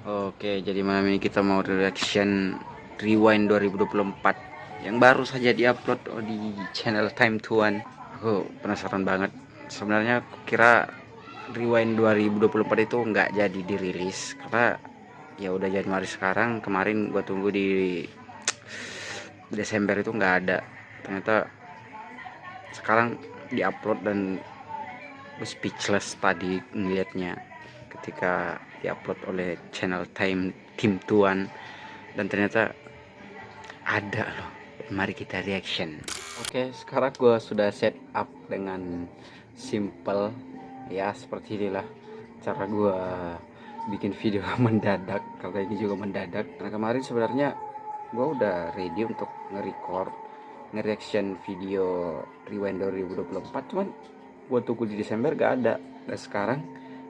Oke, jadi malam ini kita mau reaction Rewind 2024 yang baru saja diupload di channel Time to One. Aku penasaran banget. Sebenarnya aku kira Rewind 2024 itu nggak jadi dirilis karena ya udah Januari sekarang. Kemarin gua tunggu di Desember itu nggak ada. Ternyata sekarang diupload dan gue speechless tadi ngeliatnya ketika diupload oleh channel Tim Tuan, dan ternyata ada loh. Mari kita reaction. Oke, sekarang gue sudah set up dengan simple ya, seperti inilah cara gue bikin video mendadak, karena ini juga mendadak. Nah, kemarin sebenarnya gue udah ready untuk nge-record nge-reaction video Rewind 2024, cuman gue tunggu di Desember gak ada, dan sekarang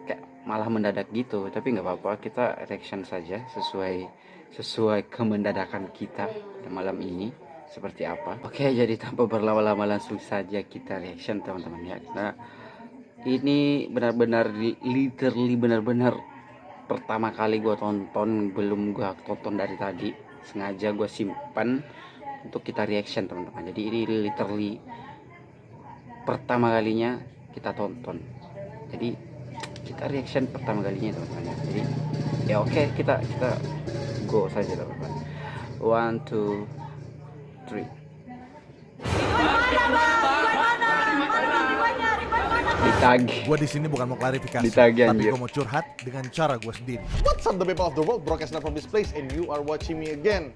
kayak malah mendadak gitu. Tapi nggak apa-apa, kita reaction saja sesuai kemendadakan kita malam ini seperti apa. Oke, jadi tanpa berlama-lama langsung saja kita reaction teman-teman ya. Nah, ini benar-benar literally benar-benar pertama kali gue tonton, belum gue tonton dari tadi, sengaja gue simpan untuk kita reaction teman-teman. Jadi ini literally pertama kalinya kita tonton, jadi kita reaction pertama kalinya teman-teman. Jadi ya oke, kita go saja teman-teman. 1, 2, 3. Ditagih. Gue di sini bukan mau klarifikasi, Ditagih, tapi anjir. gue mau curhat dengan cara gue sendiri. What's up the people of the world, broadcasting from this place and you are watching me again.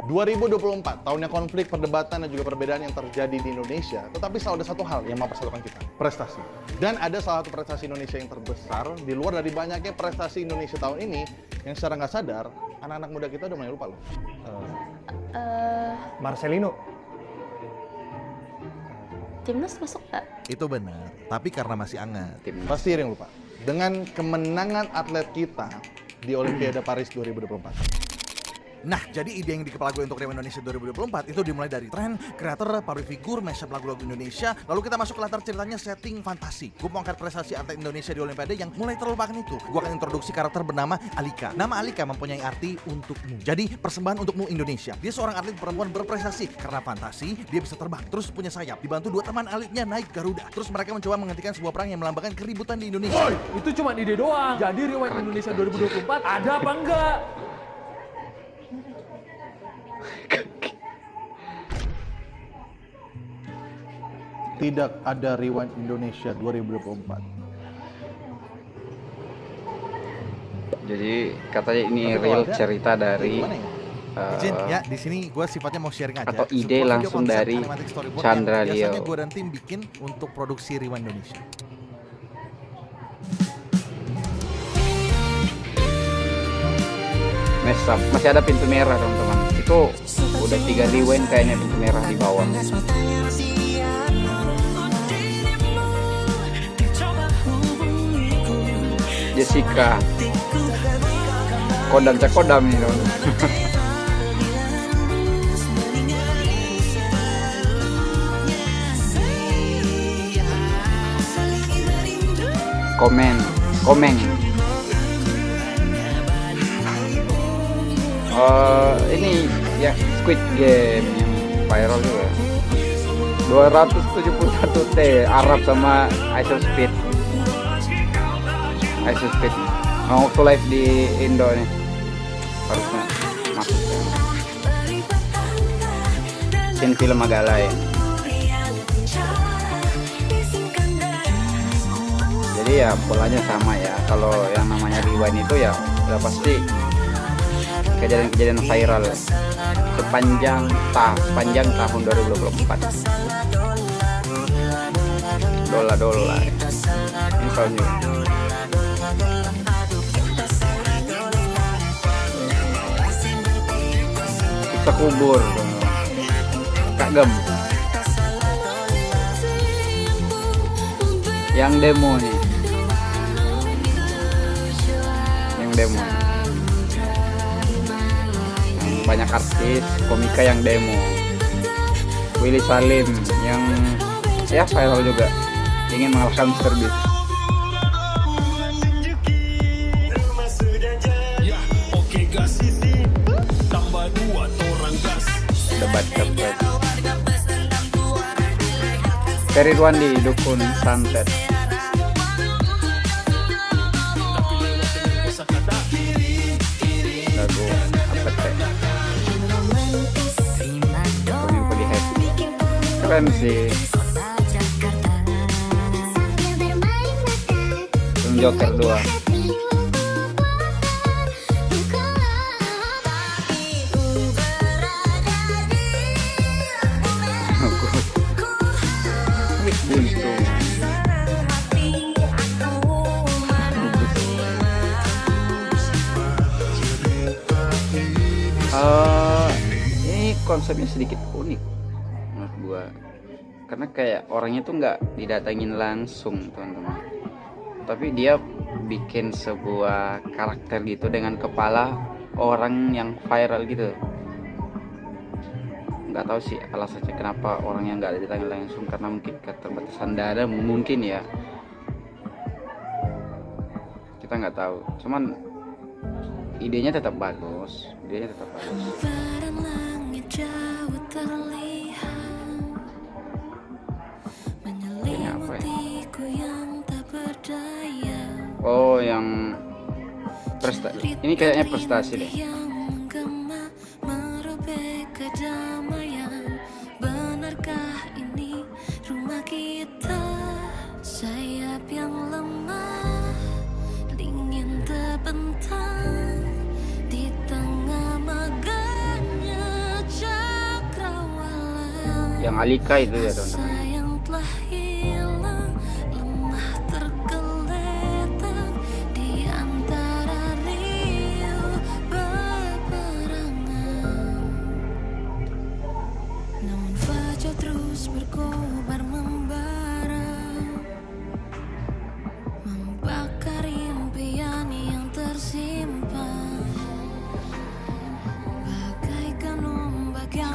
2024, tahunnya konflik, perdebatan dan juga perbedaan yang terjadi di Indonesia. Tetapi selalu ada satu hal yang mempersatukan kita, prestasi. Dan ada salah satu prestasi Indonesia yang terbesar di luar dari banyaknya prestasi Indonesia tahun ini yang secara nggak sadar anak-anak muda kita udah mulai lupa loh. Marcelino. Timnas masuk gak? Itu benar, tapi karena masih hangat. Pasti ada yang lupa. Dengan kemenangan atlet kita di Olimpiade Paris 2024. Nah, jadi ide yang di kepala gue untuk Rewind Indonesia 2024 itu dimulai dari tren, kreator, public figure, mashup lagu-lagu Indonesia. Lalu kita masuk ke latar ceritanya setting fantasi. Gue mau angkat prestasi atlet Indonesia di Olimpiade yang mulai terlupakan itu. Gue akan introduksi karakter bernama Alika. Nama Alika mempunyai arti untukmu. Jadi persembahan untukmu Indonesia. Dia seorang atlet perempuan berprestasi. Karena fantasi, dia bisa terbang, terus punya sayap. Dibantu dua teman atletnya naik Garuda. Terus mereka mencoba menghentikan sebuah perang yang melambangkan keributan di Indonesia. Woy, itu cuma ide doang. Jadi Rewind Indonesia 2024 ada apa enggak? Tidak ada Rewind Indonesia 2024. Jadi katanya ini Tapi kalau real ada, cerita dari gimana ya? Izin ya, di sini gue sifatnya mau sharing aja. atau ide Sebuah video langsung konsep dari animatic storyboard Chandra yang biasanya Leo. gue dan tim bikin untuk produksi Rewind Indonesia. Mesap, masih ada pintu merah teman-teman. Itu udah 3 rewind kayaknya pintu merah di bawah. Jessica, kodam cek kodam nih teman. Komeng. Ini ya Squid Game yang viral juga. 271 T Arab sama Ice Speed mau to live di Indo nih, harusnya masuk ya. Scene film agak lain. Jadi ya polanya sama ya, kalau yang namanya Rewind itu ya udah pasti kejadian-kejadian viral sepanjang tahun 2024. Dola ini soalnya kita kubur Kak Gem yang demo nih, banyak artis komika yang demo. Willy Salim yang ya viral juga, ingin mengalahkan Mr. Beast. debat capres. Ferry Rwandi dukun santet. Lagu apa teh? Kominfo di happy. Keren sih. Film Joker 2. Buntu. Ini konsepnya sedikit unik menurut gua, karena kayak orangnya tuh nggak didatangin langsung teman-teman, tapi dia bikin sebuah karakter gitu dengan kepala orang yang viral gitu. Nggak tahu sih alasannya kenapa orang yang nggak ditanya langsung, karena mungkin keterbatasan dana mungkin ya, kita nggak tahu, cuman idenya tetap bagus, Kayaknya apa ya? Oh, yang prestasi, ini kayaknya prestasi deh. Yang Alika itu ya teman-teman.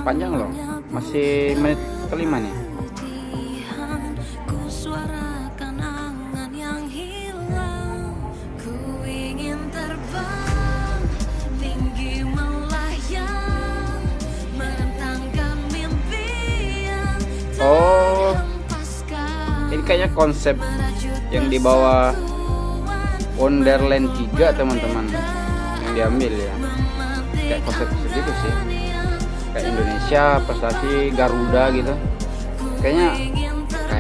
Panjang loh, masih menit kelima nih. Oh, ini kayaknya konsep yang dibawa Wonderland 3 teman-teman, yang diambil ya, kayak konsep segitu sih. Kayak Indonesia, prestasi, Garuda gitu. Kayaknya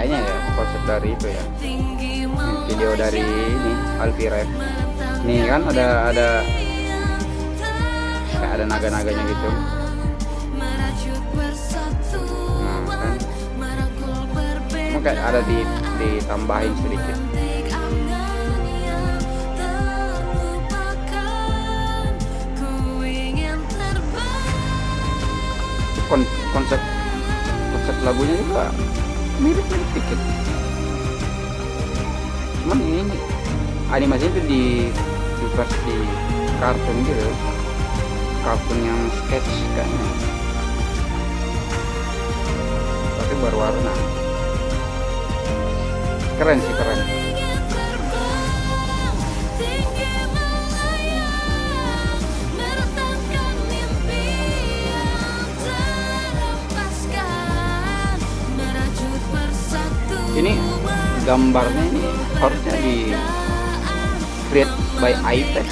ya konsep dari itu ya. Ini video dari ini Alfie Ref. Nih kan ada kayak ada naga-naganya gitu. Nah kan, kayak ada ditambahin sedikit. Konsep lagunya juga mirip-mirip dikit, cuman ini animasinya itu di versi kartun gitu, kartun yang sketch kayaknya, tapi berwarna. Keren sih, keren. Ini gambarnya ini harusnya di create by iPad.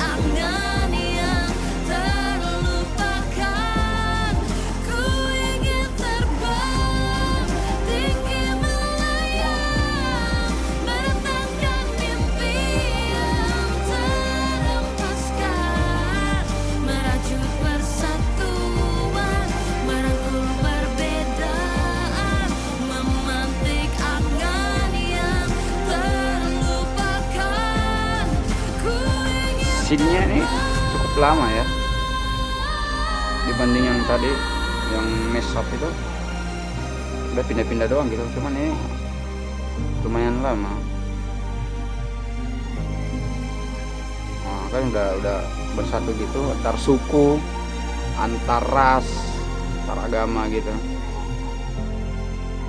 Scene-nya ini cukup lama ya dibanding yang tadi, yang mesop itu udah pindah-pindah doang gitu, cuman ini lumayan lama. Nah, kan udah bersatu gitu, antar suku, antar ras, antar agama gitu,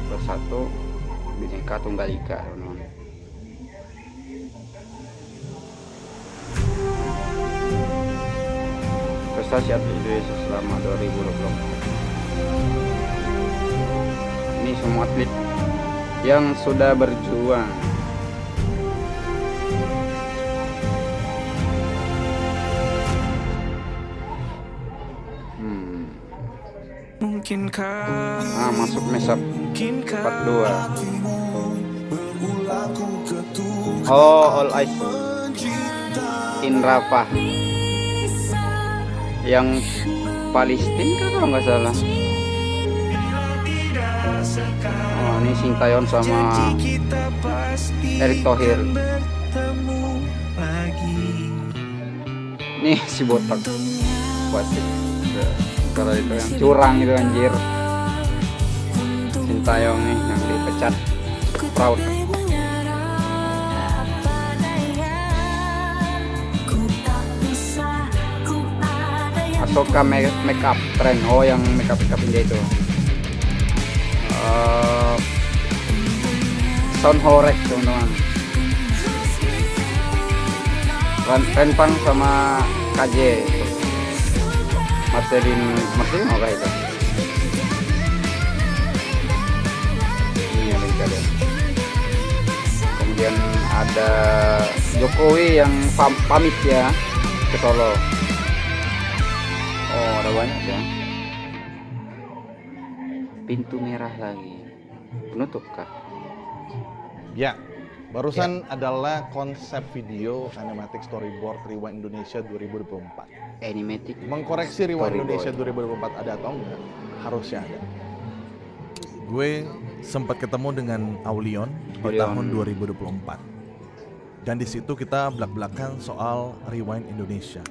bersatu, Bhinneka Tunggal Ika. Prestasi atlet Indonesia selama 2024. Ini semua atlet yang sudah berjuang. Masuk mesap part 2. Oh, All Eyes in Rafah yang Palestina kalau nggak salah. Oh, ini Sintayong sama Erick Thohir. Nih si botak wasit. Kalau itu yang curang itu anjir. Sintayong nih yang dipecat. Proud. Asoka make up tren. Oh, yang make up India itu. Sound Horek teman-teman. Renpang sama KJ. Marcelin apa itu? Ini yang kalian. Kemudian ada Jokowi yang pamit ya ke Solo. Oh, ada banyak ya. Pintu merah lagi. Penutup kah? Ya, barusan adalah konsep video animatic storyboard Rewind Indonesia 2024. Animatic Mengkoreksi Rewind storyboard. Indonesia 2024 ada atau enggak? Harusnya ada. Gue sempat ketemu dengan Aulion di Aulion. tahun 2024. Dan di situ kita belak-belakan soal Rewind Indonesia.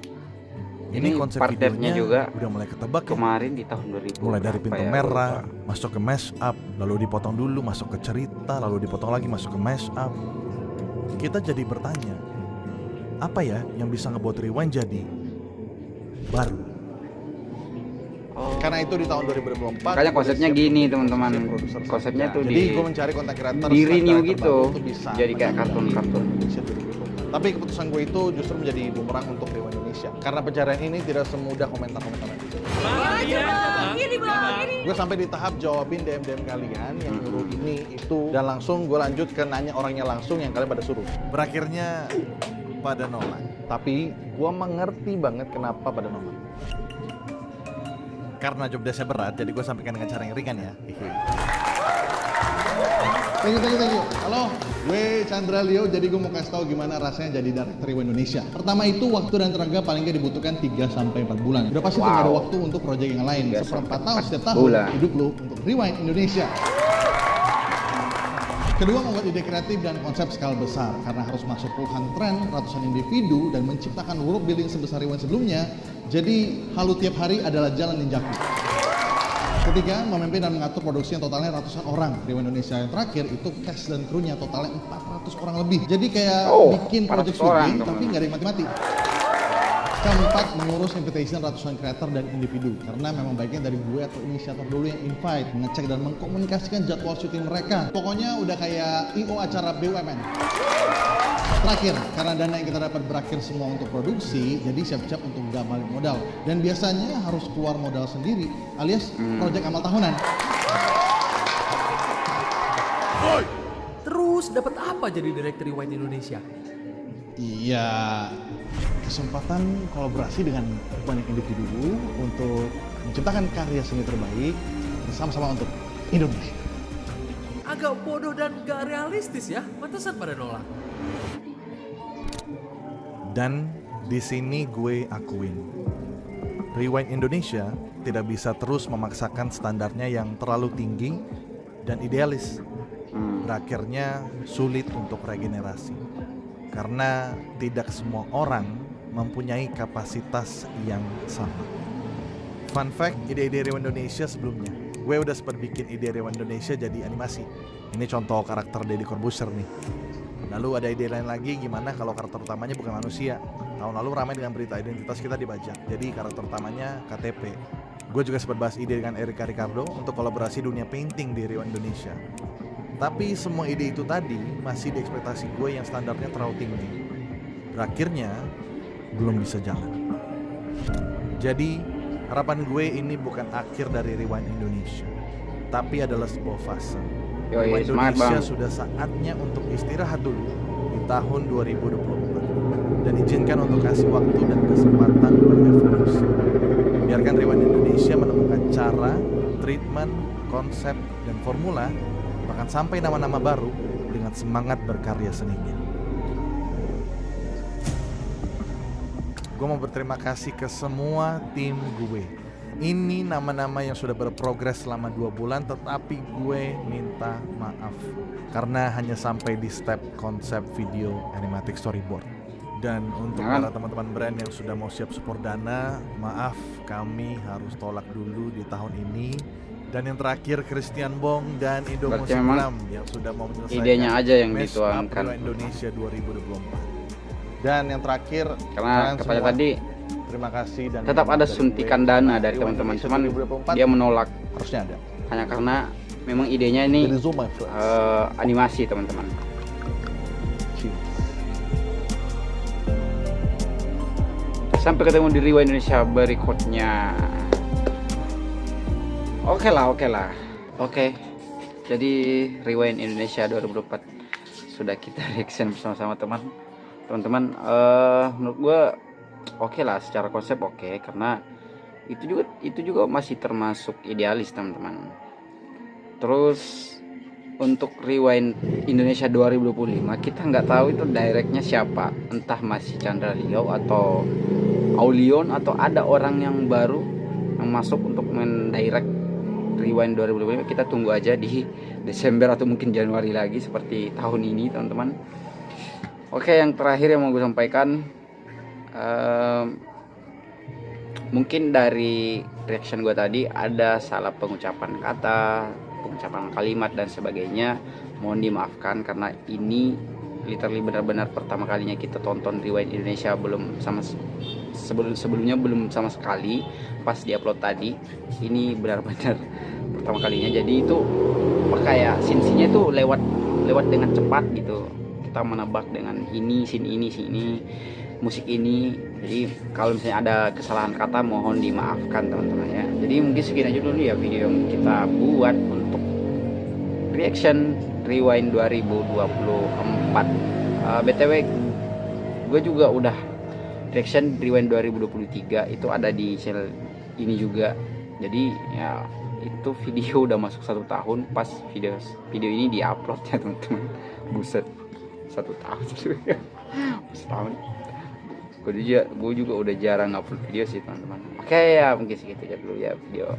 Ini konsep partnernya videonya juga udah mulai ketebak ya. kemarin di tahun 2000. Mulai dari pintu berapa ya, merah, lupa. masuk ke mash up, lalu dipotong dulu, masuk ke cerita, lalu dipotong lagi, masuk ke mash up. Kita jadi bertanya, apa ya yang bisa ngebuat Rewind jadi baru? Oh. Karena itu di tahun 2024. Makanya konsepnya gini teman-teman. Produser Konsepnya saja. tuh Jadi di gue mencari konten kreator di renew karakter gitu. baru untuk bisa Jadi kayak menjadi kartun-kartun. Indonesia 2024. Tapi keputusan gue itu justru menjadi bumerang untuk Rewind Indonesia. Karena pencarian ini tidak semudah komentar-komentar netizen. Gue sampai di tahap jawabin DM kalian yang nyuruh ini itu dan langsung gue lanjut ke nanya orangnya langsung yang kalian pada suruh. Berakhirnya pada nolak. Tapi gue mengerti banget kenapa pada nolak. Karena job desk-nya berat, jadi gue sampaikan dengan cara yang ringan ya. Thank you. Halo, gue Chandra Leo. Jadi gue mau kasih tahu gimana rasanya jadi director Rewind Indonesia. Pertama itu waktu dan tenaga paling nggak dibutuhkan 3-4 bulan. Udah pasti tuh nggak ada waktu untuk proyek yang lain. 3 Seperempat sampai tahun 4 setiap tahun bulan. hidup lo untuk Rewind Indonesia. Kedua, membuat ide kreatif dan konsep skala besar. Karena harus masuk puluhan tren, ratusan individu, dan menciptakan world building sebesar Rewind sebelumnya. Jadi, halu tiap hari adalah jalan ninjaku. Ketiga, memimpin dan mengatur produksi yang totalnya ratusan orang. Rewind Indonesia yang terakhir itu cast dan krunya totalnya 400 orang lebih. Jadi kayak bikin 400 project orang, syuting tapi nggak ada yang mati-mati. Keempat, mengurus invitation ratusan kreator dan individu. Karena memang baiknya dari gue atau inisiator dulu yang invite, mengecek dan mengkomunikasikan jadwal syuting mereka. Pokoknya udah kayak IO acara BUMN. Terakhir, karena dana yang kita dapat berakhir semua untuk produksi, jadi siap-siap untuk nggak balik modal. Dan biasanya harus keluar modal sendiri, alias proyek amal tahunan. Terus dapat apa jadi direktur Rewind Indonesia? Iya, kesempatan kolaborasi dengan banyak individu untuk menciptakan karya seni terbaik bersama-sama untuk Indonesia. Agak bodoh dan gak realistis ya, pantesan pada nolak. Dan di sini gue akuin, Rewind Indonesia tidak bisa terus memaksakan standarnya yang terlalu tinggi dan idealis. Berakhirnya sulit untuk regenerasi. Karena tidak semua orang mempunyai kapasitas yang sama. Fun fact, ide-ide Rewind Indonesia sebelumnya, gue udah sempat bikin ide Rewind Indonesia jadi animasi. Ini contoh karakter Deddy Corbuzier nih. Lalu ada ide lain lagi, gimana kalau karakter utamanya bukan manusia. Tahun lalu ramai dengan berita identitas kita dibajak, jadi karakter utamanya KTP. Gue juga sempat bahas ide dengan Erika Ricardo untuk kolaborasi dunia painting di Rewind Indonesia. Tapi semua ide itu tadi masih di ekspektasi gue yang standarnya terlalu tinggi. Berakhirnya belum bisa jalan. Jadi harapan gue ini bukan akhir dari Rewind Indonesia. tapi adalah sebuah fase. Yoi, Rewind semangat, Indonesia Bang. sudah saatnya untuk istirahat dulu di tahun 2024 dan izinkan untuk kasih waktu dan kesempatan berevolusi. Biarkan Rewind Indonesia menemukan cara, treatment, konsep, dan formula, bahkan sampai nama-nama baru dengan semangat berkarya seninya. Gue mau berterima kasih ke semua tim gue. Ini nama-nama yang sudah berprogres selama 2 bulan, tetapi gue minta maaf karena hanya sampai di step konsep video animatic storyboard. Dan untuk para teman-teman brand yang sudah mau siap support dana, maaf kami harus tolak dulu di tahun ini. Dan yang terakhir Christian Bong dan Indo Berarti Musik memang Gram yang sudah mau menyelesaikan idenya aja yang Mesh Up dituangkan. Rewind Indonesia 2024. Dan yang terakhir, Karena kalian katanya semua, tadi terima kasih dan tetap ada dari suntikan gue. dana dari Rewind teman-teman, Indonesia cuman 2024 dia menolak harusnya ada. hanya karena memang idenya ini Dari Zoom, my friends. animasi teman-teman. Cheers. Sampai ketemu di Rewind Indonesia berikutnya. Oke lah. Oke. Jadi Rewind Indonesia 2024 sudah kita reaction bersama-sama teman-teman. Menurut gue oke lah, secara konsep oke, karena itu juga masih termasuk idealis teman-teman. Terus untuk Rewind Indonesia 2025 kita nggak tahu itu directnya siapa, entah masih Chandra Leo atau Aulion atau ada orang yang baru yang masuk untuk mendirect Rewind 2025. Kita tunggu aja di Desember atau mungkin Januari lagi seperti tahun ini teman-teman. Oke, yang terakhir yang mau gue sampaikan, mungkin dari reaction gue tadi ada salah pengucapan kata, pengucapan kalimat dan sebagainya, mohon dimaafkan karena ini literally benar-benar pertama kalinya kita tonton Rewind Indonesia, sebelumnya belum sama sekali. Pas diupload tadi ini benar-benar pertama kalinya, jadi itu kayak scene-nya itu lewat dengan cepat gitu. Kita menebak dengan ini, scene ini, musik ini. Jadi kalau misalnya ada kesalahan kata mohon dimaafkan teman-teman ya. Jadi mungkin segini aja dulu ya video yang kita buat untuk reaction Rewind 2024. BTW gue juga udah reaction Rewind 2023 itu ada di channel ini juga. Jadi ya itu video udah masuk 1 tahun pas video ini diupload ya teman-teman. Buset, 1 tahun. Setahun. Gue juga udah jarang upload video sih teman-teman. Oke ya, mungkin segitu aja dulu ya video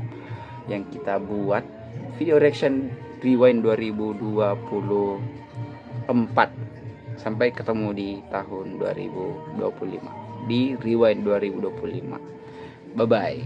yang kita buat, video reaction Rewind 2024. Sampai ketemu di tahun 2025 di Rewind 2025. Bye bye.